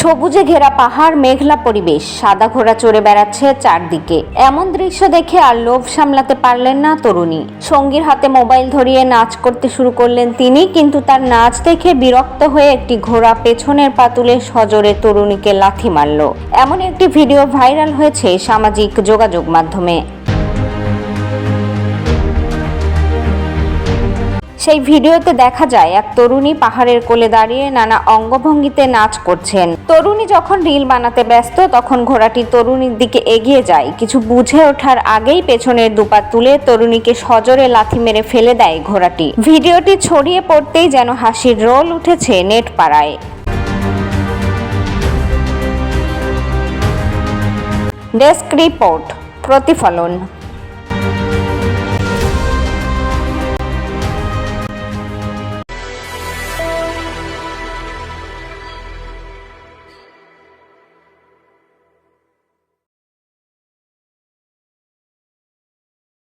সবুজে ঘেরা পাহাড়, মেঘলা পরিবেশ, সাদা ঘোড়া চড়ে বেড়াচ্ছে চারদিকে। এমন দৃশ্য দেখে আর লোভ সামলাতে পারলেন না তরুণী। সঙ্গীর হাতে মোবাইল ধরিয়ে নাচ করতে শুরু করলেন তিনি, কিন্তু তার নাচ দেখে বিরক্ত হয়ে একটি ঘোড়া পেছনের পা তুলে সজোরে তরুণীকে লাথি মারল। এমন একটি ভিডিও ভাইরাল হয়েছে সামাজিক যোগাযোগ মাধ্যমে। সেই ভিডিওতে দেখা যায় এক তরুণী পাহাড়ের কোলে দাঁড়িয়ে নানা অঙ্গভঙ্গিতে নাচ করছেন। তরুণী যখন রিল বানাতে ব্যস্ত তখন ঘোড়াটি তরুণীর দিকে এগিয়ে যায়। কিছু বুঝে ওঠার আগেই পেছনের দুপা তুলে তরুণীকে সজোরে লাথি মেরে ফেলে দেয় ঘোড়াটি। ভিডিওটি ছড়িয়ে পড়তেই যেন হাসির রোল উঠেছে নেট পাড়ায়। ডেস্ক রিপোর্ট, প্রতিফলন।